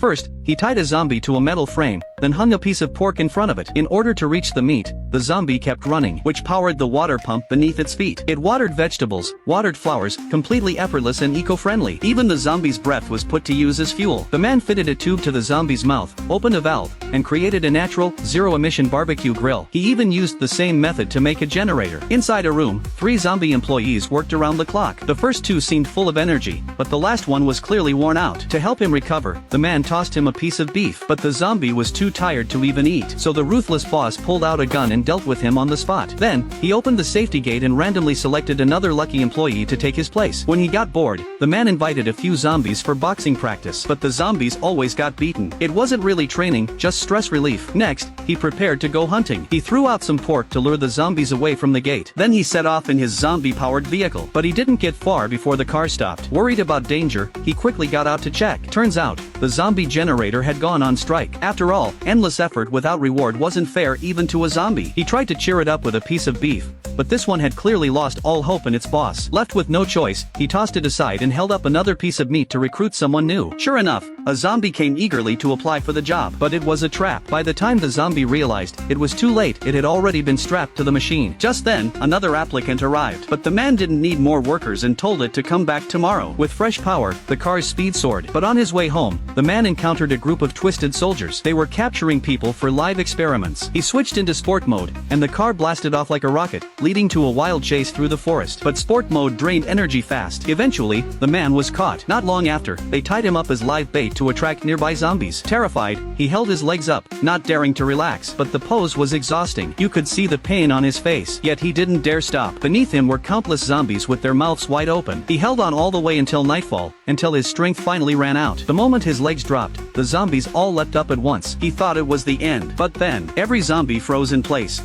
First, he tied a zombie to a metal frame, then hung a piece of pork in front of it. In order to reach the meat, the zombie kept running, which powered the water pump beneath its feet. It watered vegetables, watered flowers, completely effortless and eco-friendly. Even the zombie's breath was put to use as fuel. The man fitted a tube to the zombie's mouth, opened a valve, and created a natural, zero-emission barbecue grill. He even used the same method to make a generator. Inside a room, 3 zombie employees worked around the clock. The first 2 seemed full of energy, but the last one was clearly worn out. To help him recover, the man tossed him a piece of beef, but the zombie was too tired to even eat, so the ruthless boss pulled out a gun and dealt with him on the spot. Then, he opened the safety gate and randomly selected another lucky employee to take his place. When he got bored, the man invited a few zombies for boxing practice, but the zombies always got beaten. It wasn't really training, just stress relief. Next, he prepared to go hunting. He threw out some pork to lure the zombies away from the gate. Then he set off in his zombie-powered vehicle, but he didn't get far before the car stopped. Worried about danger, he quickly got out to check. Turns out, the zombie generator had gone on strike. After all, endless effort without reward wasn't fair even to a zombie. He tried to cheer it up with a piece of beef, but this one had clearly lost all hope in its boss. Left with no choice, he tossed it aside and held up another piece of meat to recruit someone new. Sure enough, a zombie came eagerly to apply for the job, but it was a trap. By the time the zombie realized, it was too late. It had already been strapped to the machine. Just then, another applicant arrived, but the man didn't need more workers and told it to come back tomorrow. With fresh power, the car's speed soared, but on his way home, the man encountered a group of twisted soldiers. They were capturing people for live experiments. He switched into sport mode, and the car blasted off like a rocket, leading to a wild chase through the forest. But sport mode drained energy fast. Eventually, the man was caught. Not long after, they tied him up as live bait to attract nearby zombies. Terrified, he held his legs up, not daring to relax, but the pose was exhausting. You could see the pain on his face, yet he didn't dare stop. Beneath him were countless zombies with their mouths wide open. He held on all the way until nightfall, until his strength finally ran out. The moment his legs dropped, the zombies all leapt up at once. He thought it was the end. But then, every zombie froze in place.